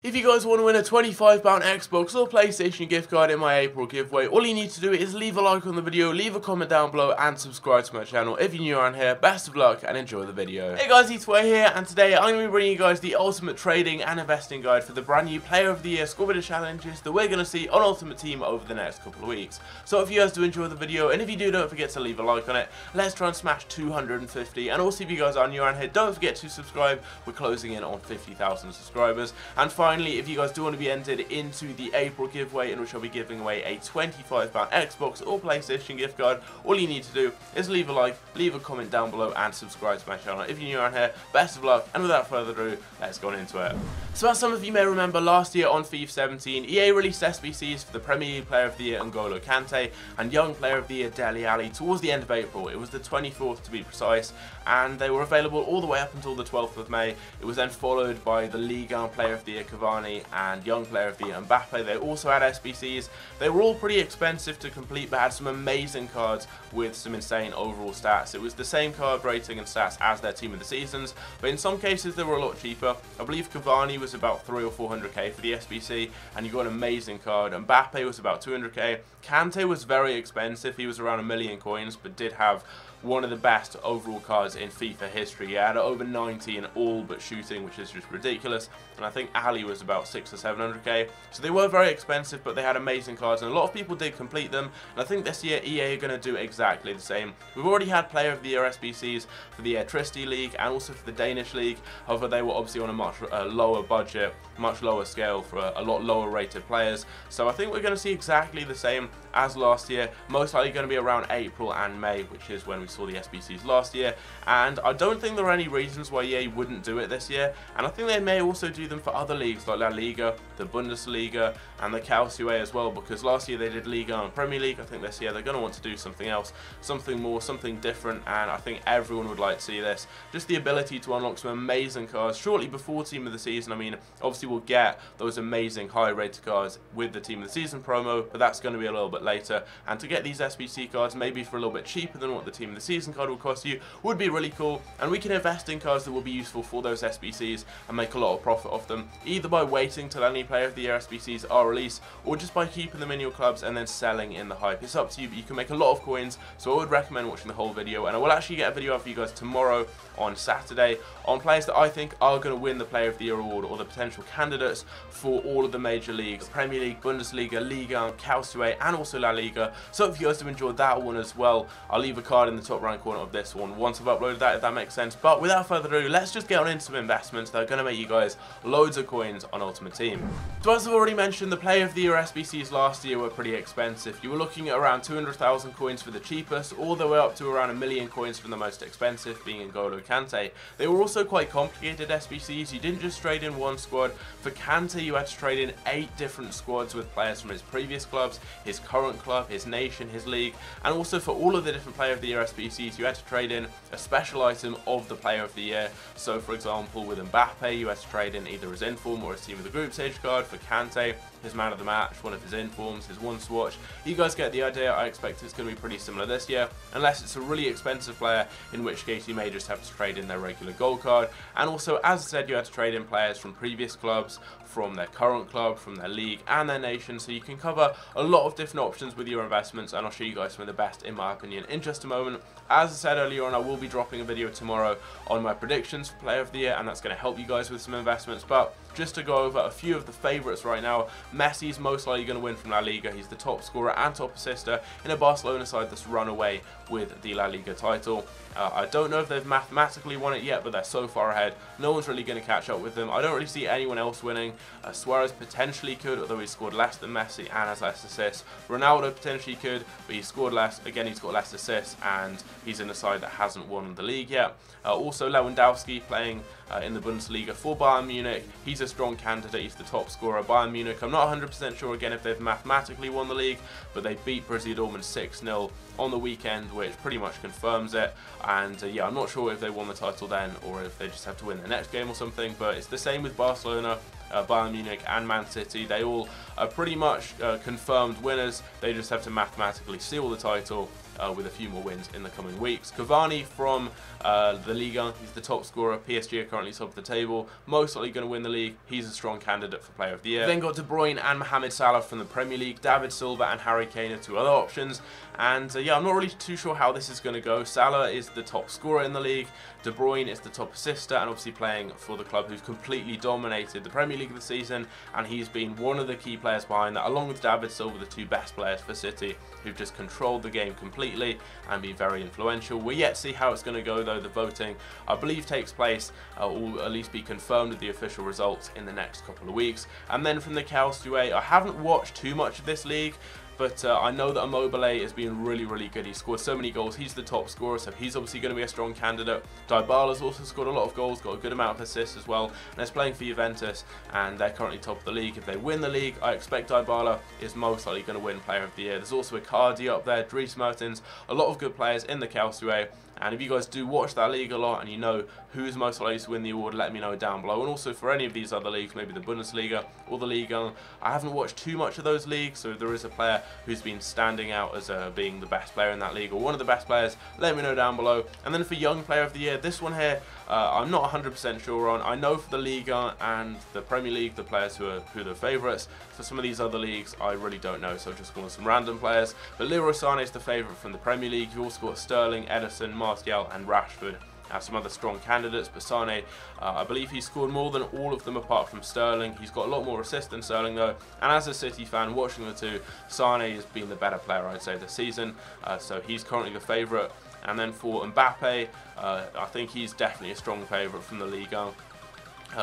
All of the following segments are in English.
If you guys want to win a £25 Xbox or PlayStation gift card in my April giveaway, all you need to do is leave a like on the video, leave a comment down below, and subscribe to my channel. If you're new around here, best of luck and enjoy the video. Hey guys, it's Way here, and today I'm going to be bringing you guys the ultimate trading and investing guide for the brand new Player of the Year squad builder challenges that we're going to see on Ultimate Team over the next couple of weeks. So if you guys do enjoy the video, and if you do, don't forget to leave a like on it. Let's try and smash 250, and also if you guys are new around here, don't forget to subscribe. We're closing in on 50,000 subscribers. And finally, if you guys do want to be entered into the April giveaway, in which I'll be giving away a £25 Xbox or PlayStation gift card, all you need to do is leave a like, leave a comment down below, and subscribe to my channel. If you're new around here, best of luck, and without further ado, let's go into it. So as some of you may remember, last year on FIFA 17, EA released SBCs for the Premier League Player of the Year N'Golo Kante and Young Player of the Year Dele Alli towards the end of April. It was the 24th to be precise, and they were available all the way up until the 12th of May. It was then followed by the Ligue 1 Player of the Year Cavani and Young Player of the Year Mbappe. They also had SBCs. They were all pretty expensive to complete, but had some amazing cards with some insane overall stats. It was the same card rating and stats as their Team of the Seasons, but in some cases they were a lot cheaper. I believe Cavani was about 300 or 400k for the SBC, and you got an amazing card. Mbappe was about 200k. Kante was very expensive. He was around 1 million coins, but did have one of the best overall cards in FIFA history. He had over 90 in all but shooting, which is just ridiculous. And I think Ali was about 600 or 700k. So they were very expensive, but they had amazing cards, and a lot of people did complete them. And I think this year EA are going to do exactly the same. We've already had Player of the Year SBCs for the Trusty League and also for the Danish League. However, they were obviously on a much lower budget, much lower scale for a lot lower rated players. So I think we're going to see exactly the same as last year. Most likely going to be around April and May, which is when we saw the SBCs last year, and I don't think there are any reasons why EA wouldn't do it this year, and I think they may also do them for other leagues like La Liga, the Bundesliga, and the Calcio as well, because last year they did Liga and Premier League. I think this year they're going to want to do something else, something more, something different, and I think everyone would like to see this. Just the ability to unlock some amazing cards shortly before Team of the Season. I mean, obviously we'll get those amazing high rated cards with the Team of the Season promo, but that's going to be a little bit later, and to get these SBC cards maybe for a little bit cheaper than what the Team of the Season card will cost you would be really cool, and we can invest in cards that will be useful for those SBCs and make a lot of profit off them, either by waiting till any Player of the Year SBCs are released, or just by keeping them in your clubs and then selling in the hype. It's up to you, but you can make a lot of coins, so I would recommend watching the whole video. And I will actually get a video out for you guys tomorrow on Saturday on players that I think are going to win the Player of the Year award, or the potential candidates for all of the major leagues: Premier League, Bundesliga, Liga, Calcio, and also La Liga. So if you guys have enjoyed that one as well, I'll leave a card in the top right corner of this one once I've uploaded that, if that makes sense. But without further ado, let's just get on into some investments that are going to make you guys loads of coins on Ultimate Team. So as I've already mentioned, the Player of the Year SBCs last year were pretty expensive. You were looking at around 200,000 coins for the cheapest, all the way up to around 1 million coins for the most expensive, being N'Golo Kante. They were also quite complicated SBCs. You didn't just trade in one squad. For Kante, you had to trade in 8 different squads with players from his previous clubs, his current club, his nation, his league, and also for all of the different Player of the Year SBCs, you had to trade in a special item of the Player of the Year. So for example, with Mbappe, you had to trade in either his inform or his Team of the Group stage card. For Kante, his man of the match, one of his informs, his one swatch. You guys get the idea. I expect it's going to be pretty similar this year, unless it's a really expensive player, in which case you may just have to trade in their regular gold card. And also, as I said, you had to trade in players from previous clubs, from their current club, from their league, and their nation, so you can cover a lot of different options with your investments, and I'll show you guys some of the best in my opinion in just a moment. As I said earlier on, I will be dropping a video tomorrow on my predictions for Player of the Year, and that's going to help you guys with some investments. But just to go over a few of the favourites right now, Messi's most likely going to win from La Liga. He's the top scorer and top assister in a Barcelona side that's run away with the La Liga title. I don't know if they've mathematically won it yet, but they're so far ahead, no one's really going to catch up with them. I don't really see anyone else winning. Suarez potentially could, although he scored less than Messi and has less assists. Ronaldo potentially could, but he scored less. Again, he's got less assists, and he's in a side that hasn't won the league yet. Also, Lewandowski playing in the Bundesliga for Bayern Munich. He's a strong candidate. He's the top scorer of Bayern Munich. I'm not 100% sure again if they've mathematically won the league, but they beat Borussia Dortmund 6-0 on the weekend, which pretty much confirms it. And yeah, I'm not sure if they won the title then, or if they just have to win the next game or something, but it's the same with Barcelona. Bayern Munich and Man City, they all are pretty much confirmed winners. They just have to mathematically seal the title with a few more wins in the coming weeks. Cavani from the Liga, he's the top scorer. PSG are currently top of the table, most likely going to win the league. He's a strong candidate for Player of the Year. Then got De Bruyne and Mohamed Salah from the Premier League. David Silva and Harry Kane are two other options. And yeah, I'm not really too sure how this is going to go. Salah is the top scorer in the league. De Bruyne is the top assister, and obviously playing for the club who's completely dominated the Premier League this season, and he's been one of the key players behind that, along with David Silva, the two best players for City, who've just controlled the game completely and been very influential. We're yet to see how it's going to go, though. The voting, I believe, takes place, or at least be confirmed with the official results in the next couple of weeks. And then from the KLCA, I haven't watched too much of this league, but I know that Immobile has been really good. He's scored so many goals. He's the top scorer, so he's obviously going to be a strong candidate. Dybala's also scored a lot of goals, got a good amount of assists as well, and is playing for Juventus, and they're currently top of the league. If they win the league, I expect Dybala is most likely going to win Player of the Year. There's also Icardi up there, Dries Mertens, a lot of good players in the KLCA. And if you guys do watch that league a lot and you know who's most likely to win the award, let me know down below. And also for any of these other leagues, maybe the Bundesliga or the Liga, I haven't watched too much of those leagues, so if there is a player who's been standing out as being the best player in that league or one of the best players, let me know down below. And then for Young Player of the Year, this one here, I'm not 100% sure on. I know for the Liga and the Premier League, the players who are the favourites. For some of these other leagues, I really don't know, so I've just gone with some random players. But Leroy Sané is the favourite from the Premier League. You've also got Sterling, Ederson, Martial and Rashford. Some other strong candidates, but Sané, I believe he scored more than all of them apart from Sterling. He's got a lot more assists than Sterling though, and as a City fan watching the two, Sané has been the better player, I'd say, this season, so he's currently the favourite. And then for Mbappe, I think he's definitely a strong favourite from the Liga.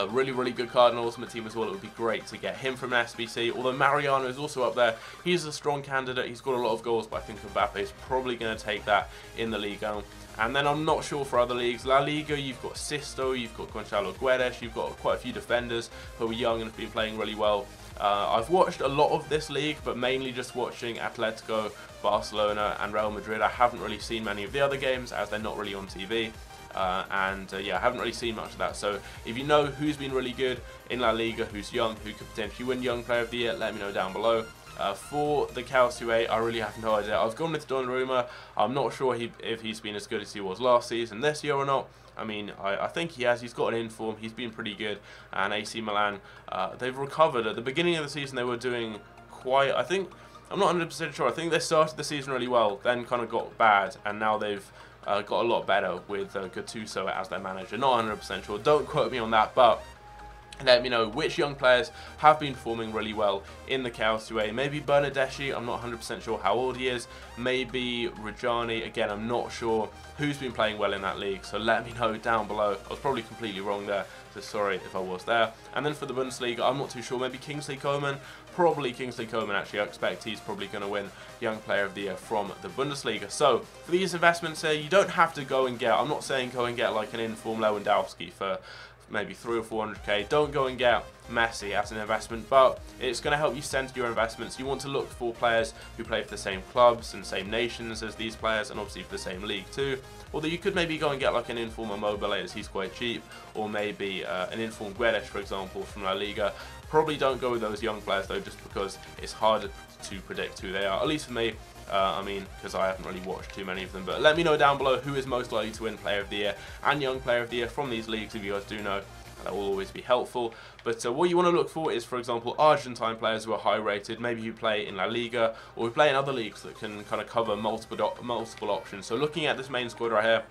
Really good card in Ultimate Team as well. It would be great to get him from an SBC, although Mariano is also up there. He's a strong candidate. He's got a lot of goals, but I think Mbappe is probably going to take that in the Liga. And then I'm not sure for other leagues. La Liga, you've got Sisto, you've got Gonçalo Guedes, you've got quite a few defenders who are young and have been playing really well. I've watched a lot of this league, but mainly just watching Atletico, Barcelona and Real Madrid. I haven't really seen many of the other games as they're not really on TV. Yeah, I haven't really seen much of that. So if you know who's been really good in La Liga, who's young, who could potentially win Young Player of the Year, let me know down below. For the KLCA, I really have no idea. I've gone with Donnarumma. I'm not sure if he's been as good as he was last season, this year or not. I mean, I think he has. He's got an inform. He's been pretty good. And AC Milan, they've recovered. At the beginning of the season, they were doing quite, I think, I'm not 100% sure. I think they started the season really well, then kind of got bad, and now they've got a lot better with Gattuso as their manager. Not 100% sure. Don't quote me on that, but let me know which young players have been performing really well in the KLCA. Maybe Bernardeschi, I'm not 100% sure how old he is. Maybe Reggiani, again, I'm not sure who's been playing well in that league. So let me know down below. I was probably completely wrong there, so sorry if I was there. And then for the Bundesliga, I'm not too sure. Maybe Kingsley Coman. Probably Kingsley Coman, actually. I expect he's probably going to win Young Player of the Year from the Bundesliga. So for these investments here, you don't have to go and get, I'm not saying go and get like an inform Lewandowski for maybe 300 or 400k. Don't go and get Messi as an investment, but it's going to help you center your investments. You want to look for players who play for the same clubs and same nations as these players, and obviously for the same league too. Although you could maybe go and get like an inform Immobile, as he's quite cheap, or maybe an inform Guedes, for example, from La Liga. Probably don't go with those young players though, just because it's harder to predict who they are, at least for me. I mean, because I haven't really watched too many of them. But let me know down below who is most likely to win Player of the Year and Young Player of the Year from these leagues, if you guys do know. That will always be helpful. But what you want to look for is, for example, Argentine players who are high rated, maybe who play in La Liga or who play in other leagues that can kind of cover multiple options. So looking at this main squad right here,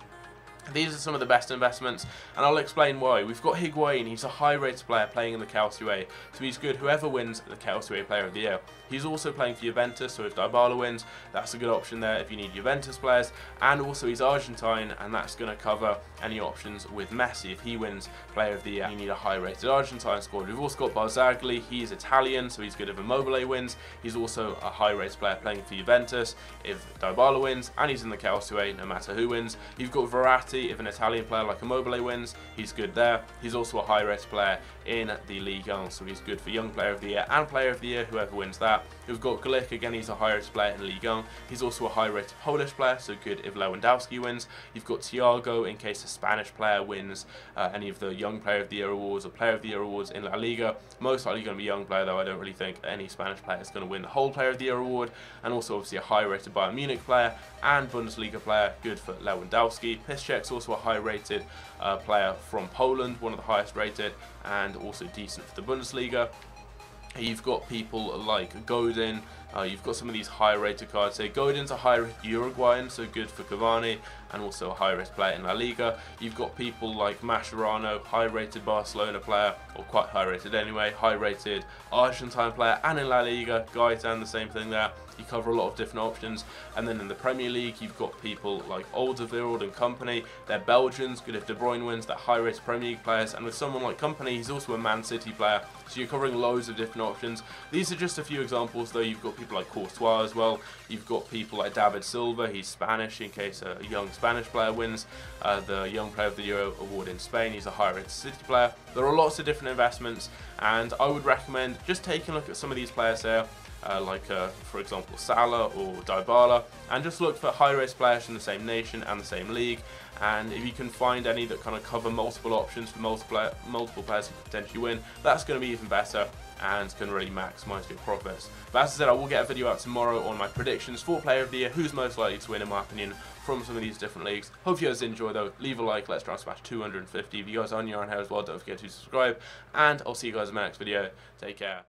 these are some of the best investments, and I'll explain why. We've got Higuain. He's a high-rated player playing in the KLCA, so he's good whoever wins the KLCA Player of the Year. He's also playing for Juventus, so if Dybala wins, that's a good option there if you need Juventus players. And also he's Argentine, and that's going to cover any options with Messi. If he wins Player of the Year, you need a high-rated Argentine squad. We've also got Barzagli. He's Italian, so he's good if Immobile wins. He's also a high-rated player playing for Juventus if Dybala wins, and he's in the KLCA no matter who wins. You've got Verratti. If an Italian player like Immobile wins, he's good there. He's also a high-rated player in the Ligue 1, so he's good for Young Player of the Year and Player of the Year, whoever wins that. We've got Glick, again he's a high rated player in Ligue 1. He's also a high rated Polish player, so good if Lewandowski wins. You've got Thiago in case a Spanish player wins any of the Young Player of the Year awards or Player of the Year awards in La Liga. Most likely going to be Young Player, though I don't really think any Spanish player is going to win the whole Player of the Year award. And also obviously a high rated Bayern Munich player and Bundesliga player, good for Lewandowski. Piszczek's also a high rated player from Poland, one of the highest rated, and also decent for the Bundesliga. You've got people like Godin, you've got some of these high rated cards. So Godin's a high rated Uruguayan, so good for Cavani, and also a high rated player in La Liga. You've got people like Mascherano, high rated Barcelona player, or quite high rated anyway, high rated Argentine player, and in La Liga, Gaetan, the same thing there. You cover a lot of different options. And then in the Premier League, you've got people like Alderweireld and company. They're Belgians, good if De Bruyne wins. They're high rated Premier League players, and with someone like company, he's also a Man City player, so you're covering loads of different options. These are just a few examples, though. You've got people like Courtois as well. You've got people like David Silva, he's Spanish in case a young Spanish player wins the Young Player of the Year award in Spain. He's a high rated City player. There are lots of different investments, and I would recommend just taking a look at some of these players here. For example, Salah or Dybala, and just look for high-rated players from the same nation and the same league. And if you can find any that kind of cover multiple options for multiple players who could potentially win, that's going to be even better and it's going to really maximise your profits. But as I said, I will get a video out tomorrow on my predictions for Player of the Year, who's most likely to win in my opinion from some of these different leagues. Hope you guys enjoy though. Leave a like, let's try and smash 250. If you guys are new around here as well, don't forget to subscribe, and I'll see you guys in my next video. Take care.